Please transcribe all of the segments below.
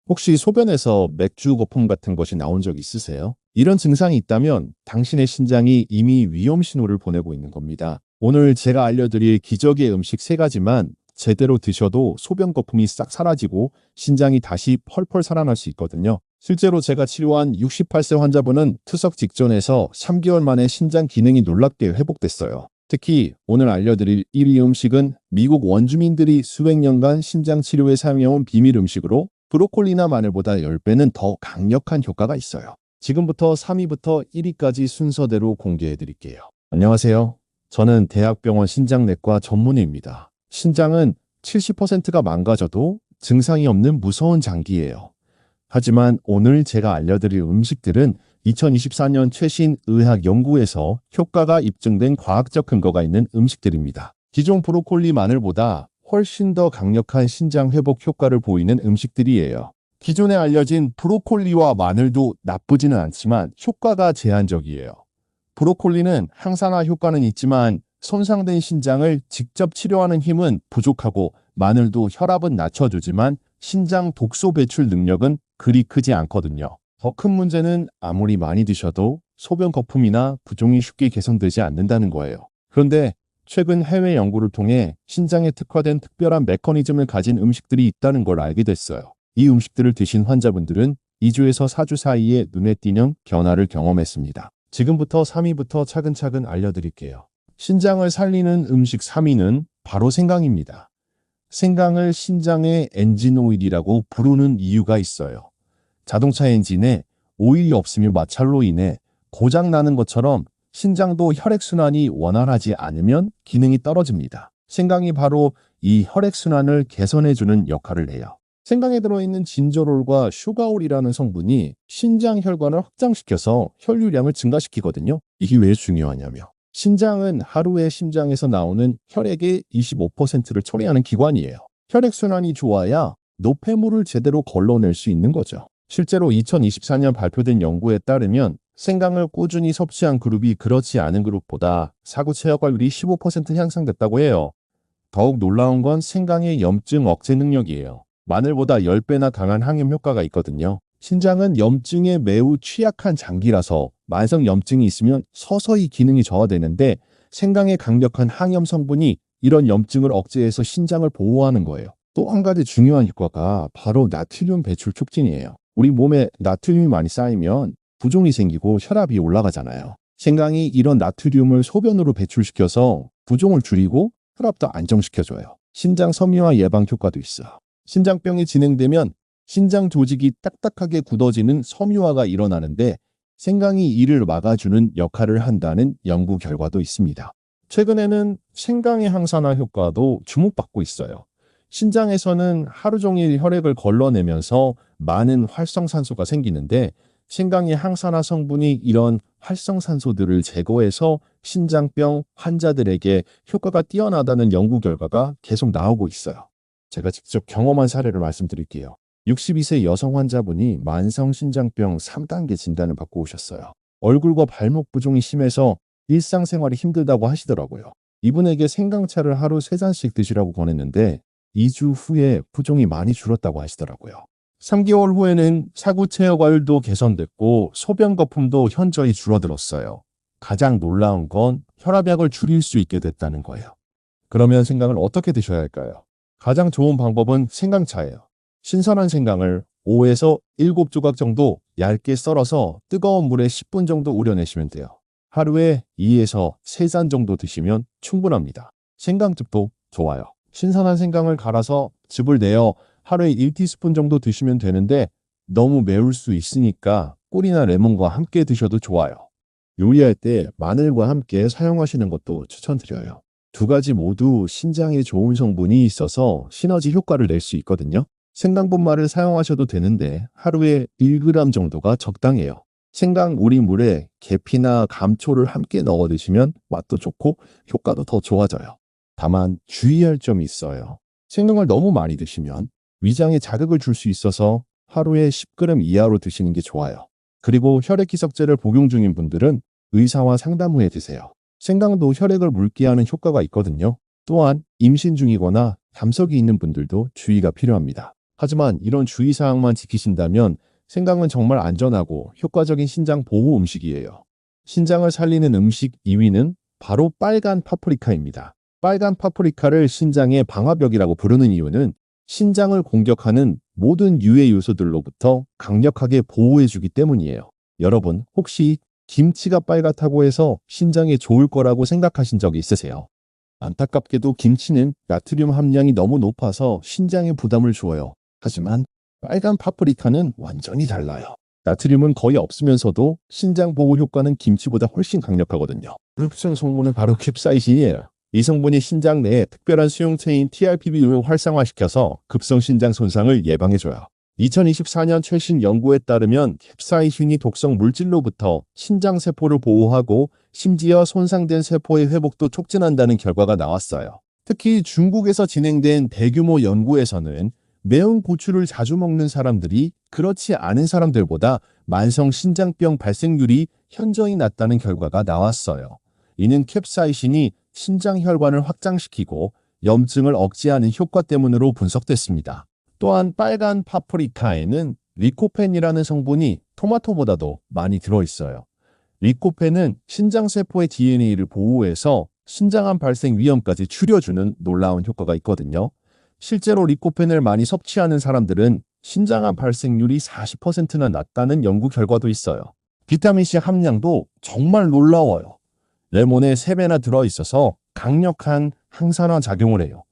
혹시 소변에서 맥주 거품 같은 것이 나온 적 있으세요? 이런 증상이 있다면 당신의 신장이 이미 위험 신호를 보내고 있는 겁니다. 오늘 제가 알려드릴 기적의 음식 3가지만 제대로 드셔도 소변 거품이 싹 사라지고 신장이 다시 펄펄 살아날 수 있거든요. 실제로 제가 치료한 68세 환자분은 투석 직전에서 3개월 만에 신장 기능이 놀랍게 회복됐어요. 특히 오늘 알려드릴 1위 음식은 미국 원주민들이 수백 년간 신장 치료에 사용해온 비밀 음식으로 브로콜리나 마늘보다 10배는 더 강력한 효과가 있어요. 지금부터 3위부터 1위까지 순서대로 공개해 드릴게요. 안녕하세요. 저는 대학병원 신장내과 전문의입니다. 신장은 70%가 망가져도 증상이 없는 무서운 장기예요. 하지만 오늘 제가 알려드릴 음식들은 2024년 최신 의학 연구에서 효과가 입증된 과학적 근거가 있는 음식들입니다. 기존 브로콜리 마늘보다 훨씬 더 강력한 신장 회복 효과를 보이는 음식들이에요. 기존에 알려진 브로콜리와 마늘도 나쁘지는 않지만 효과가 제한적이에요. 브로콜리는 항산화 효과는 있지만 손상된 신장을 직접 치료하는 힘은 부족하고 마늘도 혈압은 낮춰주지만 신장 독소 배출 능력은 그리 크지 않거든요. 더 큰 문제는 아무리 많이 드셔도 소변 거품이나 부종이 쉽게 개선되지 않는다는 거예요. 그런데 최근 해외 연구를 통해 신장에 특화된 특별한 메커니즘을 가진 음식들이 있다는 걸 알게 됐어요. 이 음식들을 드신 환자분들은 2주에서 4주 사이에 눈에 띄는 변화를 경험했습니다. 지금부터 3위부터 차근차근 알려드릴게요. 신장을 살리는 음식 3위는 바로 생강입니다. 생강을 신장의 엔진 오일이라고 부르는 이유가 있어요. 자동차 엔진에 오일이 없으면 마찰로 인해 고장나는 것처럼 신장도 혈액순환이 원활하지 않으면 기능이 떨어집니다. 생강이 바로 이 혈액순환을 개선해주는 역할을 해요. 생강에 들어있는 진저롤과 슈가올이라는 성분이 신장 혈관을 확장시켜서 혈류량을 증가시키거든요. 이게 왜 중요하냐면 신장은 하루에 심장에서 나오는 혈액의 25%를 처리하는 기관이에요. 혈액순환이 좋아야 노폐물을 제대로 걸러낼 수 있는 거죠. 실제로 2024년 발표된 연구에 따르면 생강을 꾸준히 섭취한 그룹이 그렇지 않은 그룹보다 사고 체혈관율이 15% 향상됐다고 해요. 더욱 놀라운 건 생강의 염증 억제 능력이에요. 마늘보다 10배나 강한 항염 효과가 있거든요. 신장은 염증에 매우 취약한 장기라서 만성 염증이 있으면 서서히 기능이 저하되는데 생강의 강력한 항염 성분이 이런 염증을 억제해서 신장을 보호하는 거예요. 또 한 가지 중요한 효과가 바로 나트륨 배출 촉진이에요. 우리 몸에 나트륨이 많이 쌓이면 부종이 생기고 혈압이 올라가잖아요. 생강이 이런 나트륨을 소변으로 배출시켜서 부종을 줄이고 혈압도 안정시켜줘요. 신장 섬유화 예방 효과도 있어. 신장병이 진행되면 신장 조직이 딱딱하게 굳어지는 섬유화가 일어나는데 생강이 이를 막아주는 역할을 한다는 연구 결과도 있습니다. 최근에는 생강의 항산화 효과도 주목받고 있어요. 신장에서는 하루 종일 혈액을 걸러내면서 많은 활성산소가 생기는데 생강의 항산화 성분이 이런 활성산소들을 제거해서 신장병 환자들에게 효과가 뛰어나다는 연구 결과가 계속 나오고 있어요. 제가 직접 경험한 사례를 말씀드릴게요. 62세 여성 환자분이 만성신장병 3단계 진단을 받고 오셨어요. 얼굴과 발목 부종이 심해서 일상생활이 힘들다고 하시더라고요. 이분에게 생강차를 하루 3잔씩 드시라고 권했는데 2주 후에 부종이 많이 줄었다고 하시더라고요. 3개월 후에는 사구 체혈과율도 개선됐고 소변 거품도 현저히 줄어들었어요. 가장 놀라운 건 혈압약을 줄일 수 있게 됐다는 거예요. 그러면 생강을 어떻게 드셔야 할까요? 가장 좋은 방법은 생강차예요. 신선한 생강을 5에서 7조각 정도 얇게 썰어서 뜨거운 물에 10분 정도 우려내시면 돼요. 하루에 2에서 3잔 정도 드시면 충분합니다. 생강즙도 좋아요. 신선한 생강을 갈아서 즙을 내어 하루에 1티스푼 정도 드시면 되는데 너무 매울 수 있으니까 꿀이나 레몬과 함께 드셔도 좋아요. 요리할 때 마늘과 함께 사용하시는 것도 추천드려요. 2가지 모두 신장에 좋은 성분이 있어서 시너지 효과를 낼 수 있거든요. 생강분말을 사용하셔도 되는데 하루에 1g 정도가 적당해요. 생강 우리물에 계피나 감초를 함께 넣어 드시면 맛도 좋고 효과도 더 좋아져요. 다만 주의할 점이 있어요. 생강을 너무 많이 드시면 위장에 자극을 줄 수 있어서 하루에 10g 이하로 드시는 게 좋아요. 그리고 혈액희석제를 복용 중인 분들은 의사와 상담 후에 드세요. 생강도 혈액을 묽게 하는 효과가 있거든요. 또한 임신 중이거나 담석이 있는 분들도 주의가 필요합니다. 하지만 이런 주의사항만 지키신다면 생강은 정말 안전하고 효과적인 신장 보호 음식이에요. 신장을 살리는 음식 2위는 바로 빨간 파프리카입니다. 빨간 파프리카를 신장의 방화벽이라고 부르는 이유는 신장을 공격하는 모든 유해 요소들로부터 강력하게 보호해주기 때문이에요. 여러분, 혹시 김치가 빨갛다고 해서 신장에 좋을 거라고 생각하신 적이 있으세요? 안타깝게도 김치는 나트륨 함량이 너무 높아서 신장에 부담을 줘요. 하지만 빨간 파프리카는 완전히 달라요. 나트륨은 거의 없으면서도 신장 보호 효과는 김치보다 훨씬 강력하거든요. 흡수성 성분은 바로 캡사이신이에요. 이 성분이 신장 내에 특별한 수용체인 TRPV를 활성화시켜서 급성 신장 손상을 예방해줘요. 2024년 최신 연구에 따르면 캡사이신이 독성 물질로부터 신장 세포를 보호하고 심지어 손상된 세포의 회복도 촉진한다는 결과가 나왔어요. 특히 중국에서 진행된 대규모 연구에서는 매운 고추를 자주 먹는 사람들이 그렇지 않은 사람들보다 만성 신장병 발생률이 현저히 낮다는 결과가 나왔어요. 이는 캡사이신이 신장 혈관을 확장시키고 염증을 억제하는 효과 때문으로 분석됐습니다. 또한 빨간 파프리카에는 리코펜이라는 성분이 토마토보다도 많이 들어있어요. 리코펜은 신장세포의 DNA를 보호해서 신장암 발생 위험까지 줄여주는 놀라운 효과가 있거든요. 실제로 리코펜을 많이 섭취하는 사람들은 신장암 발생률이 40%나 낮다는 연구 결과도 있어요. 비타민C 함량도 정말 놀라워요. 레몬에 3배나 들어있어서 강력한 항산화 작용을 해요.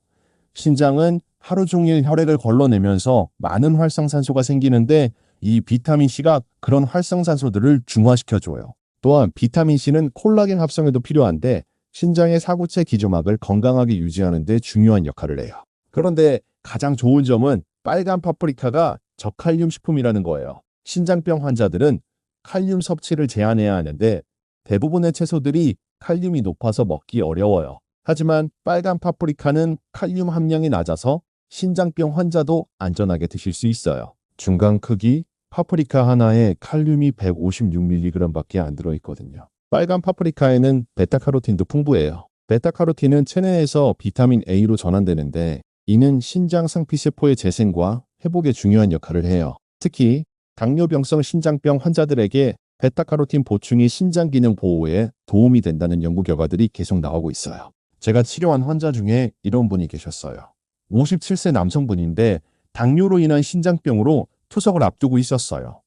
신장은 하루 종일 혈액을 걸러내면서 많은 활성산소가 생기는데 이 비타민C가 그런 활성산소들을 중화시켜줘요. 또한 비타민C는 콜라겐 합성에도 필요한데 신장의 사구체 기조막을 건강하게 유지하는 데 중요한 역할을 해요. 그런데 가장 좋은 점은 빨간 파프리카가 저칼륨 식품이라는 거예요. 신장병 환자들은 칼륨 섭취를 제한해야 하는데 대부분의 채소들이 칼륨이 높아서 먹기 어려워요. 하지만 빨간 파프리카는 칼륨 함량이 낮아서 신장병 환자도 안전하게 드실 수 있어요. 중간 크기 파프리카 하나에 칼륨이 156mg밖에 안 들어있거든요. 빨간 파프리카에는 베타카로틴도 풍부해요. 베타카로틴은 체내에서 비타민 A로 전환되는데 이는 신장 상피세포의 재생과 회복에 중요한 역할을 해요. 특히 당뇨병성 신장병 환자들에게 베타카로틴 보충이 신장 기능 보호에 도움이 된다는 연구 결과들이 계속 나오고 있어요. 제가 치료한 환자 중에 이런 분이 계셨어요. 57세 남성분인데 당뇨로 인한 신장병으로 투석을 앞두고 있었어요.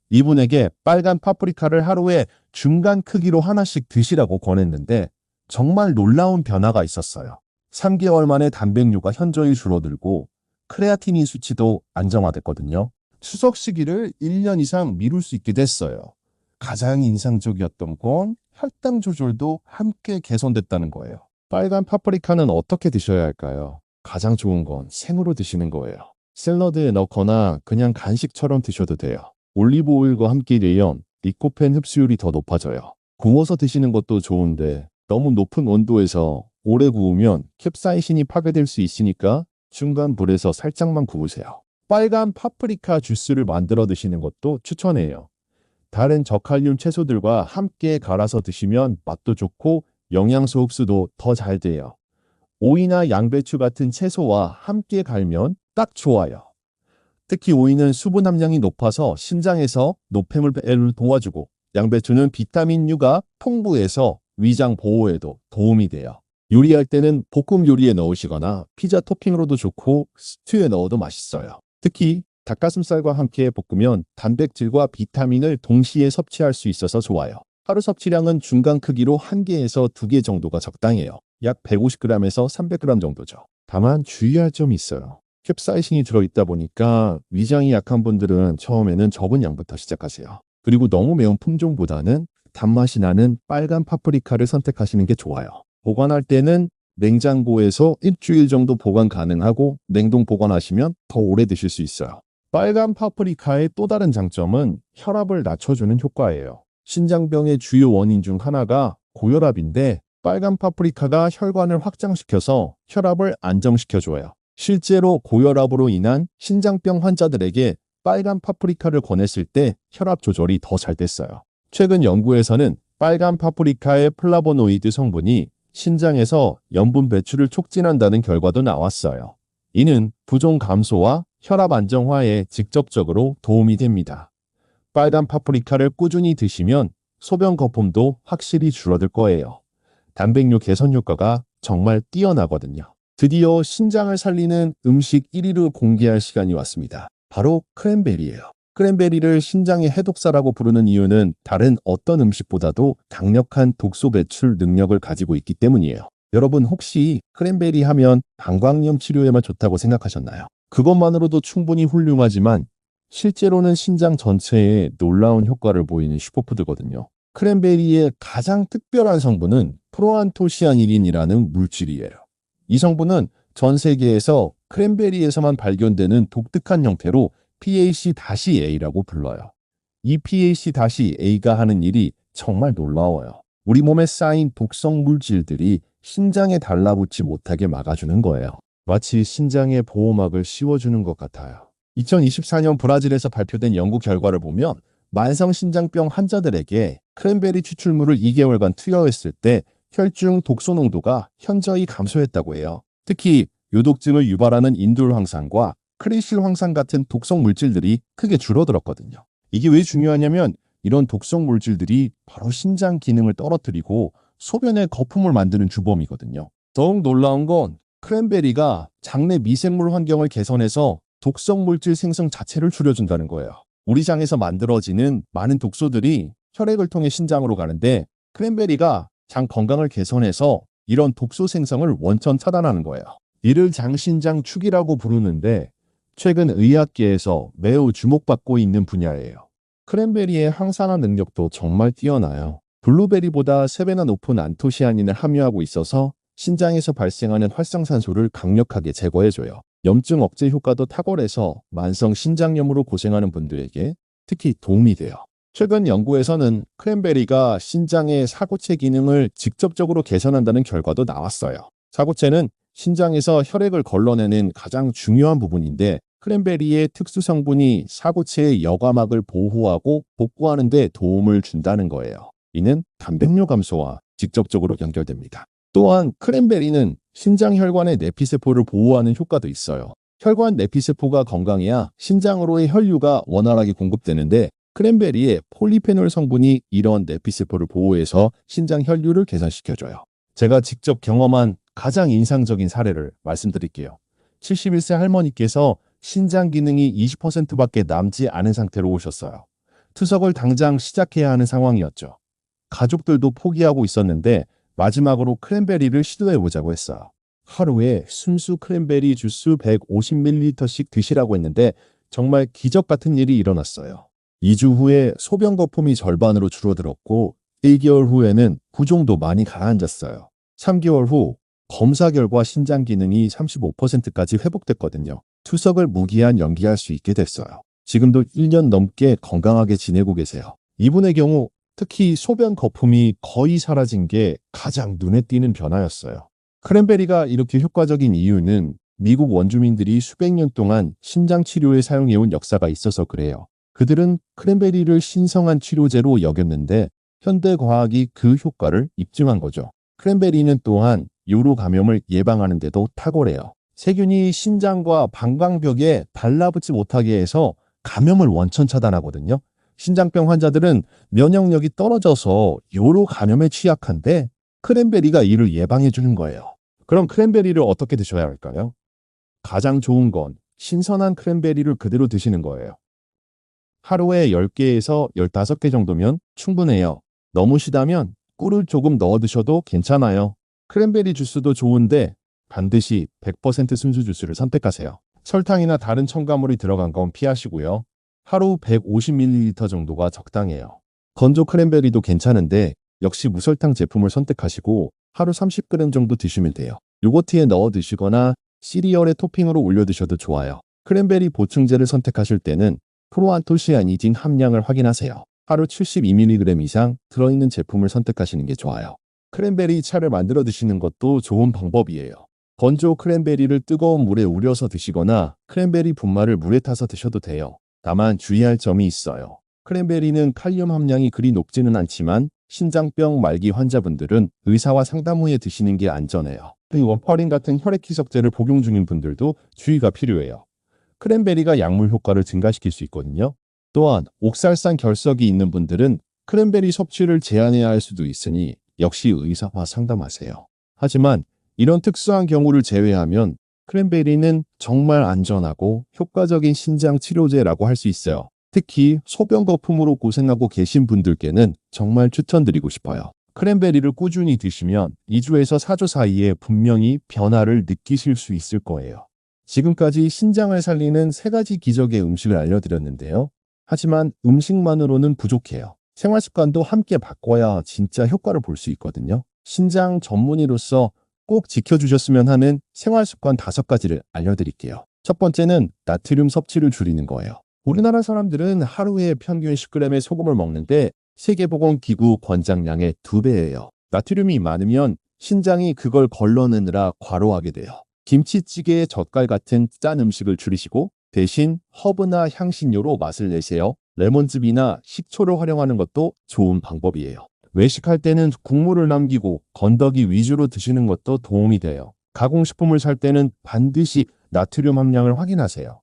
이분에게 빨간 파프리카를 하루에 중간 크기로 하나씩 드시라고 권했는데 정말 놀라운 변화가 있었어요. 3개월 만에 단백뇨가 현저히 줄어들고 크레아티닌 수치도 안정화됐거든요. 추석 시기를 1년 이상 미룰 수 있게 됐어요. 가장 인상적이었던 건 혈당 조절도 함께 개선됐다는 거예요. 빨간 파프리카는 어떻게 드셔야 할까요? 가장 좋은 건 생으로 드시는 거예요. 샐러드에 넣거나 그냥 간식처럼 드셔도 돼요. 올리브 오일과 함께 데이면 리코펜 흡수율이 더 높아져요. 구워서 드시는 것도 좋은데 너무 높은 온도에서 오래 구우면 캡사이신이 파괴될 수 있으니까 중간 불에서 살짝만 구우세요. 빨간 파프리카 주스를 만들어 드시는 것도 추천해요. 다른 저칼륨 채소들과 함께 갈아서 드시면 맛도 좋고 영양소 흡수도 더 잘 돼요. 오이나 양배추 같은 채소와 함께 갈면 딱 좋아요. 특히 오이는 수분 함량이 높아서 신장에서 노폐물 배를 도와주고 양배추는 비타민 U가 풍부해서 위장 보호에도 도움이 돼요. 요리할 때는 볶음 요리에 넣으시거나 피자 토핑으로도 좋고 스튜에 넣어도 맛있어요. 특히 닭가슴살과 함께 볶으면 단백질과 비타민을 동시에 섭취할 수 있어서 좋아요. 하루 섭취량은 중간 크기로 1개에서 2개 정도가 적당해요. 약 150g에서 300g 정도죠. 다만 주의할 점이 있어요. 캡사이신이 들어있다 보니까 위장이 약한 분들은 처음에는 적은 양부터 시작하세요. 그리고 너무 매운 품종보다는 단맛이 나는 빨간 파프리카를 선택하시는 게 좋아요. 보관할 때는 냉장고에서 일주일 정도 보관 가능하고 냉동 보관하시면 더 오래 드실 수 있어요. 빨간 파프리카의 또 다른 장점은 혈압을 낮춰주는 효과예요. 신장병의 주요 원인 중 하나가 고혈압인데 빨간 파프리카가 혈관을 확장시켜서 혈압을 안정시켜줘요. 실제로 고혈압으로 인한 신장병 환자들에게 빨간 파프리카를 권했을 때 혈압 조절이 더 잘 됐어요. 최근 연구에서는 빨간 파프리카의 플라보노이드 성분이 신장에서 염분 배출을 촉진한다는 결과도 나왔어요. 이는 부종 감소와 혈압 안정화에 직접적으로 도움이 됩니다. 빨간 파프리카를 꾸준히 드시면 소변 거품도 확실히 줄어들 거예요. 단백뇨 개선 효과가 정말 뛰어나거든요. 드디어 신장을 살리는 음식 1위로 공개할 시간이 왔습니다. 바로 크랜베리예요. 크랜베리를 신장의 해독사라고 부르는 이유는 다른 어떤 음식보다도 강력한 독소 배출 능력을 가지고 있기 때문이에요. 여러분 혹시 크랜베리 하면 방광염 치료에만 좋다고 생각하셨나요? 그것만으로도 충분히 훌륭하지만 실제로는 신장 전체에 놀라운 효과를 보이는 슈퍼푸드거든요. 크랜베리의 가장 특별한 성분은 프로안토시아닌이라는 물질이에요. 이 성분은 전 세계에서 크랜베리에서만 발견되는 독특한 형태로 PAC-A라고 불러요. 이 PAC-A가 하는 일이 정말 놀라워요. 우리 몸에 쌓인 독성 물질들이 신장에 달라붙지 못하게 막아주는 거예요. 마치 신장의 보호막을 씌워주는 것 같아요. 2024년 브라질에서 발표된 연구 결과를 보면 만성신장병 환자들에게 크랜베리 추출물을 2개월간 투여했을 때 혈중 독소 농도가 현저히 감소했다고 해요. 특히 요독증을 유발하는 인돌 황산과 크레실 황산 같은 독성 물질들이 크게 줄어들었거든요. 이게 왜 중요하냐면 이런 독성 물질들이 바로 신장 기능을 떨어뜨리고 소변에 거품을 만드는 주범이거든요. 더욱 놀라운 건 크랜베리가 장내 미생물 환경을 개선해서 독성 물질 생성 자체를 줄여준다는 거예요. 우리 장에서 만들어지는 많은 독소들이 혈액을 통해 신장으로 가는데 크랜베리가 장 건강을 개선해서 이런 독소 생성을 원천 차단하는 거예요. 이를 장신장 축이라고 부르는데 최근 의학계에서 매우 주목받고 있는 분야예요. 크랜베리의 항산화 능력도 정말 뛰어나요. 블루베리보다 3배나 높은 안토시아닌을 함유하고 있어서 신장에서 발생하는 활성산소를 강력하게 제거해줘요. 염증 억제 효과도 탁월해서 만성 신장염으로 고생하는 분들에게 특히 도움이 돼요. 최근 연구에서는 크랜베리가 신장의 사고체 기능을 직접적으로 개선한다는 결과도 나왔어요. 사고체는 신장에서 혈액을 걸러내는 가장 중요한 부분인데 크랜베리의 특수 성분이 사고체의 여과막을 보호하고 복구하는 데 도움을 준다는 거예요. 이는 단백뇨 감소와 직접적으로 연결됩니다. 또한 크랜베리는 신장 혈관의 내피세포를 보호하는 효과도 있어요. 혈관 내피세포가 건강해야 신장으로의 혈류가 원활하게 공급되는데 크랜베리의 폴리페놀 성분이 이런 내피세포를 보호해서 신장 혈류를 개선시켜줘요. 제가 직접 경험한 가장 인상적인 사례를 말씀드릴게요. 71세 할머니께서 신장 기능이 20%밖에 남지 않은 상태로 오셨어요. 투석을 당장 시작해야 하는 상황이었죠. 가족들도 포기하고 있었는데 마지막으로 크랜베리를 시도해보자고 했어요. 하루에 순수 크랜베리 주스 150ml씩 드시라고 했는데 정말 기적 같은 일이 일어났어요. 2주 후에 소변 거품이 절반으로 줄어들었고 1개월 후에는 부종도 많이 가라앉았어요. 3개월 후 검사 결과 신장 기능이 35%까지 회복됐거든요. 투석을 무기한 연기할 수 있게 됐어요. 지금도 1년 넘게 건강하게 지내고 계세요. 이분의 경우 특히 소변 거품이 거의 사라진 게 가장 눈에 띄는 변화였어요. 크랜베리가 이렇게 효과적인 이유는 미국 원주민들이 수백 년 동안 신장 치료에 사용해온 역사가 있어서 그래요. 그들은 크랜베리를 신성한 치료제로 여겼는데 현대 과학이 그 효과를 입증한 거죠. 크랜베리는 또한 요로 감염을 예방하는 데도 탁월해요. 세균이 신장과 방광벽에 달라붙지 못하게 해서 감염을 원천 차단하거든요. 신장병 환자들은 면역력이 떨어져서 요로 감염에 취약한데 크랜베리가 이를 예방해 주는 거예요. 그럼 크랜베리를 어떻게 드셔야 할까요? 가장 좋은 건 신선한 크랜베리를 그대로 드시는 거예요. 하루에 10개에서 15개 정도면 충분해요. 너무 시다면 꿀을 조금 넣어 드셔도 괜찮아요. 크랜베리 주스도 좋은데 반드시 100% 순수 주스를 선택하세요. 설탕이나 다른 첨가물이 들어간 건 피하시고요. 하루 150ml 정도가 적당해요. 건조 크랜베리도 괜찮은데 역시 무설탕 제품을 선택하시고 하루 30g 정도 드시면 돼요. 요거트에 넣어 드시거나 시리얼에 토핑으로 올려 드셔도 좋아요. 크랜베리 보충제를 선택하실 때는 프로안토시아닌 함량을 확인하세요. 하루 72mg 이상 들어있는 제품을 선택하시는 게 좋아요. 크랜베리 차를 만들어 드시는 것도 좋은 방법이에요. 건조 크랜베리를 뜨거운 물에 우려서 드시거나 크랜베리 분말을 물에 타서 드셔도 돼요. 다만 주의할 점이 있어요. 크랜베리는 칼륨 함량이 그리 높지는 않지만 신장병 말기 환자분들은 의사와 상담 후에 드시는 게 안전해요. 워퍼린 같은 혈액 희석제를 복용 중인 분들도 주의가 필요해요. 크랜베리가 약물 효과를 증가시킬 수 있거든요. 또한 옥살산 결석이 있는 분들은 크랜베리 섭취를 제한해야 할 수도 있으니 역시 의사와 상담하세요. 하지만 이런 특수한 경우를 제외하면 크랜베리는 정말 안전하고 효과적인 신장 치료제라고 할 수 있어요. 특히 소변 거품으로 고생하고 계신 분들께는 정말 추천드리고 싶어요. 크랜베리를 꾸준히 드시면 2주에서 4주 사이에 분명히 변화를 느끼실 수 있을 거예요. 지금까지 신장을 살리는 3가지 기적의 음식을 알려드렸는데요. 하지만 음식만으로는 부족해요. 생활 습관도 함께 바꿔야 진짜 효과를 볼 수 있거든요. 신장 전문의로서 꼭 지켜주셨으면 하는 생활 습관 5가지를 알려드릴게요. 첫 번째는 나트륨 섭취를 줄이는 거예요. 우리나라 사람들은 하루에 평균 10g의 소금을 먹는데 세계보건기구 권장량의 2배예요. 나트륨이 많으면 신장이 그걸 걸러내느라 과로하게 돼요. 김치찌개, 젓갈 같은 짠 음식을 줄이시고 대신 허브나 향신료로 맛을 내세요. 레몬즙이나 식초를 활용하는 것도 좋은 방법이에요. 외식할 때는 국물을 남기고 건더기 위주로 드시는 것도 도움이 돼요. 가공식품을 살 때는 반드시 나트륨 함량을 확인하세요.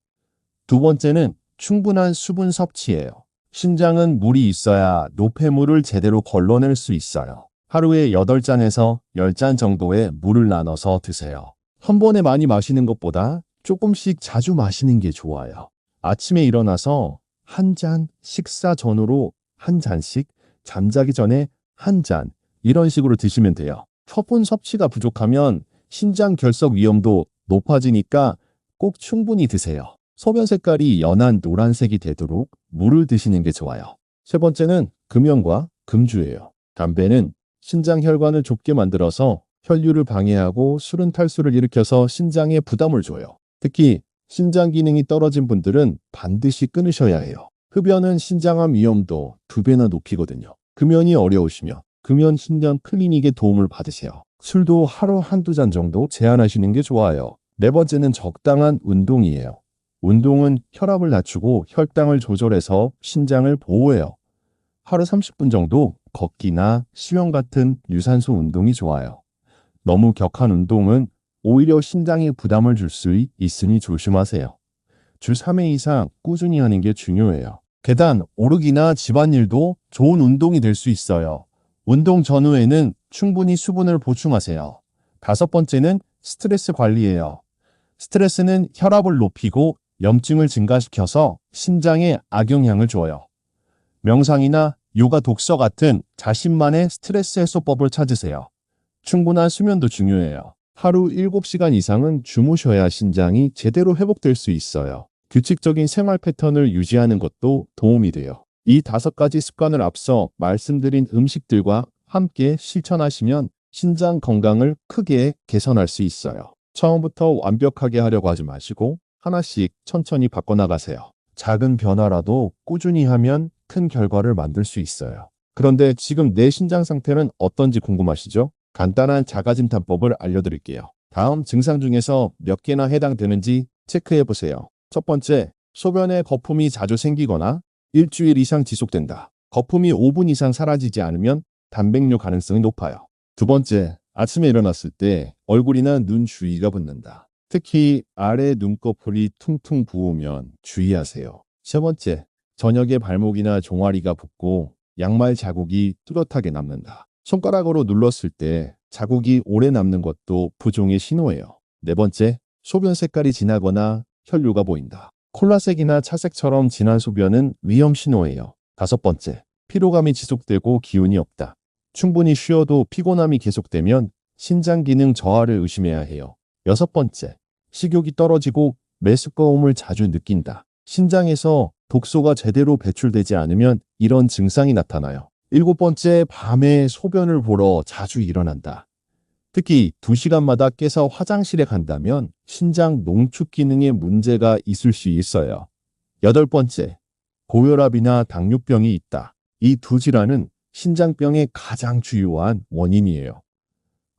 두 번째는 충분한 수분 섭취예요. 신장은 물이 있어야 노폐물을 제대로 걸러낼 수 있어요. 하루에 8잔에서 10잔 정도의 물을 나눠서 드세요. 한 번에 많이 마시는 것보다 조금씩 자주 마시는 게 좋아요. 아침에 일어나서 한 잔, 식사 전후로 한 잔씩, 잠자기 전에 한 잔, 이런 식으로 드시면 돼요. 서분 섭취가 부족하면 신장 결석 위험도 높아지니까 꼭 충분히 드세요. 소변 색깔이 연한 노란색이 되도록 물을 드시는 게 좋아요. 세 번째는 금연과 금주예요. 담배는 신장 혈관을 좁게 만들어서 혈류를 방해하고 술은 탈수를 일으켜서 신장에 부담을 줘요. 특히 신장 기능이 떨어진 분들은 반드시 끊으셔야 해요. 흡연은 신장암 위험도 2배나 높이거든요. 금연이 어려우시면 금연 신장 클리닉의 도움을 받으세요. 술도 하루 한두 잔 정도 제한하시는 게 좋아요. 네 번째는 적당한 운동이에요. 운동은 혈압을 낮추고 혈당을 조절해서 신장을 보호해요. 하루 30분 정도 걷기나 수영 같은 유산소 운동이 좋아요. 너무 격한 운동은 오히려 신장에 부담을 줄 수 있으니 조심하세요. 주 3회 이상 꾸준히 하는 게 중요해요. 계단 오르기나 집안일도 좋은 운동이 될 수 있어요. 운동 전후에는 충분히 수분을 보충하세요. 5번째는 스트레스 관리예요. 스트레스는 혈압을 높이고 염증을 증가시켜서 신장에 악영향을 줘요. 명상이나 요가 독서 같은 자신만의 스트레스 해소법을 찾으세요. 충분한 수면도 중요해요. 하루 7시간 이상은 주무셔야 신장이 제대로 회복될 수 있어요. 규칙적인 생활 패턴을 유지하는 것도 도움이 돼요. 이 5가지 습관을 앞서 말씀드린 음식들과 함께 실천하시면 신장 건강을 크게 개선할 수 있어요. 처음부터 완벽하게 하려고 하지 마시고 하나씩 천천히 바꿔나가세요. 작은 변화라도 꾸준히 하면 큰 결과를 만들 수 있어요. 그런데 지금 내 신장 상태는 어떤지 궁금하시죠? 간단한 자가진단법을 알려드릴게요. 다음 증상 중에서 몇 개나 해당되는지 체크해보세요. 첫 번째, 소변에 거품이 자주 생기거나 일주일 이상 지속된다. 거품이 5분 이상 사라지지 않으면 단백뇨 가능성이 높아요. 두 번째, 아침에 일어났을 때 얼굴이나 눈 주위가 붓는다. 특히 아래 눈꺼풀이 퉁퉁 부으면 주의하세요. 세 번째, 저녁에 발목이나 종아리가 붓고 양말 자국이 뚜렷하게 남는다. 손가락으로 눌렀을 때 자국이 오래 남는 것도 부종의 신호예요. 네 번째, 소변 색깔이 진하거나 혈류가 보인다. 콜라색이나 차색처럼 진한 소변은 위험 신호예요. 5번째, 피로감이 지속되고 기운이 없다. 충분히 쉬어도 피곤함이 계속되면 신장 기능 저하를 의심해야 해요. 6번째, 식욕이 떨어지고 메스꺼움을 자주 느낀다. 신장에서 독소가 제대로 배출되지 않으면 이런 증상이 나타나요. 7번째, 밤에 소변을 보러 자주 일어난다. 특히 2시간마다 깨서 화장실에 간다면 신장 농축 기능에 문제가 있을 수 있어요. 8번째, 고혈압이나 당뇨병이 있다. 이 2질환은 신장병의 가장 주요한 원인이에요.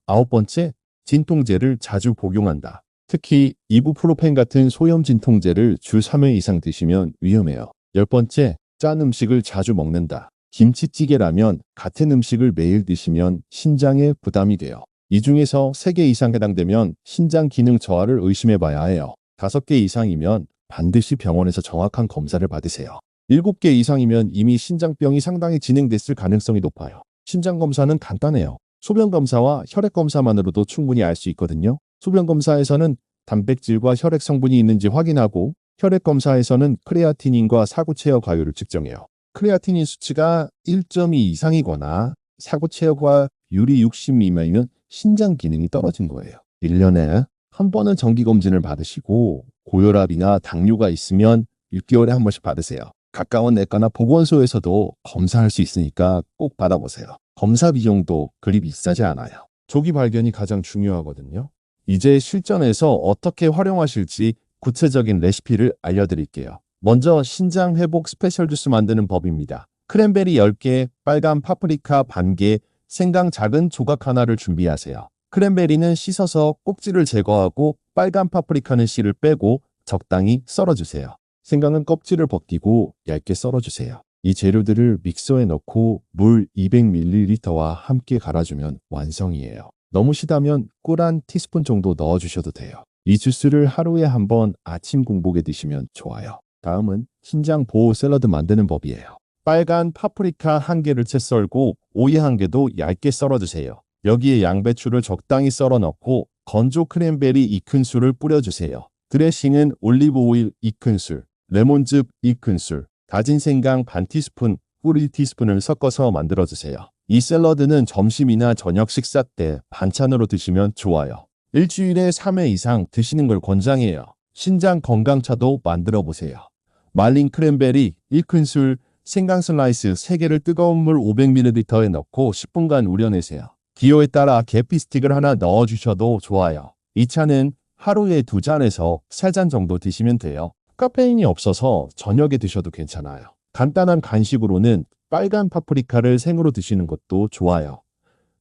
9번째, 진통제를 자주 복용한다. 특히 이부프로펜 같은 소염 진통제를 주 3회 이상 드시면 위험해요. 10번째, 짠 음식을 자주 먹는다. 김치찌개라면 같은 음식을 매일 드시면 신장에 부담이 돼요. 이 중에서 3개 이상 해당되면 신장 기능 저하를 의심해 봐야 해요. 5개 이상이면 반드시 병원에서 정확한 검사를 받으세요. 7개 이상이면 이미 신장병이 상당히 진행됐을 가능성이 높아요. 신장검사는 간단해요. 소변검사와 혈액검사만으로도 충분히 알 수 있거든요. 소변검사에서는 단백질과 혈액 성분이 있는지 확인하고 혈액검사에서는 크레아티닌과 사구체어 과율을 측정해요. 크레아티닌 수치가 1.2 이상이거나 사구체어 과율이 60 미만이면 신장 기능이 떨어진 거예요. 1년에 한 번은 정기검진을 받으시고 고혈압이나 당뇨가 있으면 6개월에 한 번씩 받으세요. 가까운 내과나 보건소에서도 검사할 수 있으니까 꼭 받아보세요. 검사 비용도 그리 비싸지 않아요. 조기 발견이 가장 중요하거든요. 이제 실전에서 어떻게 활용하실지 구체적인 레시피를 알려드릴게요. 먼저 신장 회복 스페셜 주스 만드는 법입니다. 크랜베리 10개, 빨간 파프리카 반 개, 생강 작은 조각 하나를 준비하세요. 크랜베리는 씻어서 꼭지를 제거하고 빨간 파프리카는 씨를 빼고 적당히 썰어주세요. 생강은 껍질을 벗기고 얇게 썰어주세요. 이 재료들을 믹서에 넣고 물 200ml와 함께 갈아주면 완성이에요. 너무 시다면 꿀 한 티스푼 정도 넣어주셔도 돼요. 이 주스를 하루에 한 번 아침 공복에 드시면 좋아요. 다음은 신장 보호 샐러드 만드는 법이에요. 빨간 파프리카 1개를 채 썰고 오이 1개도 얇게 썰어주세요. 여기에 양배추를 적당히 썰어 넣고 건조 크랜베리 2큰술을 뿌려주세요. 드레싱은 올리브 오일 2큰술, 레몬즙 2큰술, 다진 생강 반 티스푼, 꿀 1티스푼을 섞어서 만들어주세요. 이 샐러드는 점심이나 저녁 식사 때 반찬으로 드시면 좋아요. 일주일에 3회 이상 드시는 걸 권장해요. 신장 건강차도 만들어 보세요. 말린 크랜베리 1큰술, 생강 슬라이스 3개를 뜨거운 물 500ml에 넣고 10분간 우려내세요. 기호에 따라 계피 스틱을 하나 넣어주셔도 좋아요. 이 차는 하루에 2잔에서 3잔 정도 드시면 돼요. 카페인이 없어서 저녁에 드셔도 괜찮아요. 간단한 간식으로는 빨간 파프리카를 생으로 드시는 것도 좋아요.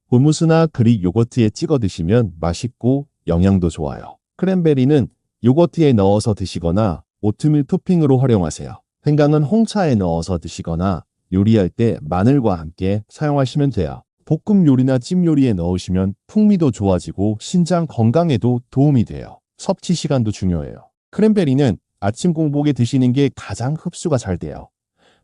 후무스나 그릭 요거트에 찍어 드시면 맛있고 영양도 좋아요. 크랜베리는 요거트에 넣어서 드시거나 오트밀 토핑으로 활용하세요. 생강은 홍차에 넣어서 드시거나 요리할 때 마늘과 함께 사용하시면 돼요. 볶음 요리나 찜 요리에 넣으시면 풍미도 좋아지고 신장 건강에도 도움이 돼요. 섭취 시간도 중요해요. 크랜베리는 아침 공복에 드시는 게 가장 흡수가 잘 돼요.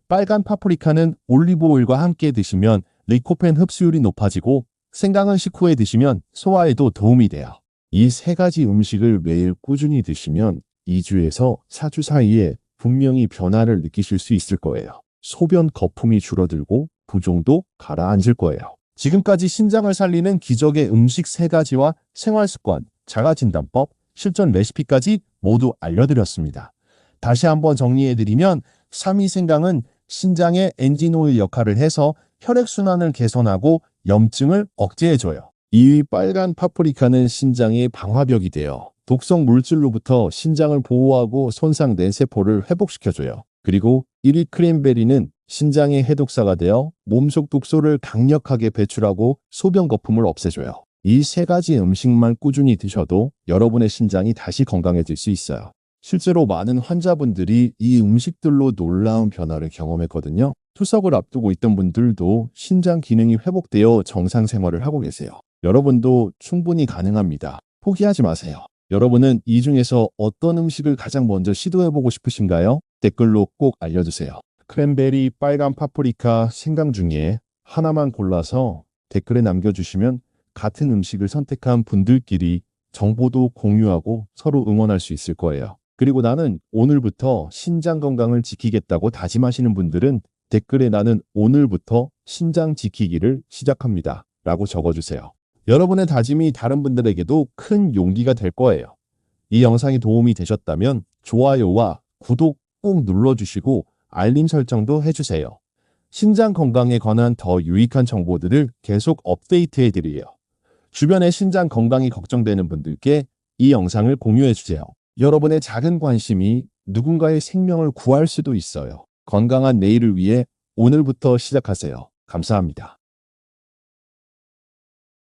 빨간 파프리카는 올리브 오일과 함께 드시면 리코펜 흡수율이 높아지고 생강은 식후에 드시면 소화에도 도움이 돼요. 이 3가지 음식을 매일 꾸준히 드시면 2주에서 4주 사이에 분명히 변화를 느끼실 수 있을 거예요. 소변 거품이 줄어들고 부종도 가라앉을 거예요. 지금까지 신장을 살리는 기적의 음식 3가지와 생활습관, 자가진단법, 실전 레시피까지 모두 알려드렸습니다. 다시 한번 정리해드리면 3위 생강은 신장의 엔진오일 역할을 해서 혈액순환을 개선하고 염증을 억제해줘요. 2위 빨간 파프리카는 신장의 방화벽이 되어 독성 물질로부터 신장을 보호하고 손상된 세포를 회복시켜줘요. 그리고 1위 크랜베리는 신장의 해독사가 되어 몸속 독소를 강력하게 배출하고 소변 거품을 없애줘요. 이 3가지 음식만 꾸준히 드셔도 여러분의 신장이 다시 건강해질 수 있어요. 실제로 많은 환자분들이 이 음식들로 놀라운 변화를 경험했거든요. 투석을 앞두고 있던 분들도 신장 기능이 회복되어 정상 생활을 하고 계세요. 여러분도 충분히 가능합니다. 포기하지 마세요. 여러분은 이 중에서 어떤 음식을 가장 먼저 시도해보고 싶으신가요? 댓글로 꼭 알려주세요. 크랜베리, 빨간 파프리카, 생강 중에 하나만 골라서 댓글에 남겨주시면 같은 음식을 선택한 분들끼리 정보도 공유하고 서로 응원할 수 있을 거예요. 그리고 나는 오늘부터 신장 건강을 지키겠다고 다짐하시는 분들은 댓글에 나는 오늘부터 신장 지키기를 시작합니다 라고 적어주세요. 여러분의 다짐이 다른 분들에게도 큰 용기가 될 거예요. 이 영상이 도움이 되셨다면 좋아요와 구독 꼭 눌러주시고 알림 설정도 해주세요. 신장 건강에 관한 더 유익한 정보들을 계속 업데이트해드려요. 주변의 신장 건강이 걱정되는 분들께 이 영상을 공유해주세요. 여러분의 작은 관심이 누군가의 생명을 구할 수도 있어요. 건강한 내일을 위해 오늘부터 시작하세요. 감사합니다.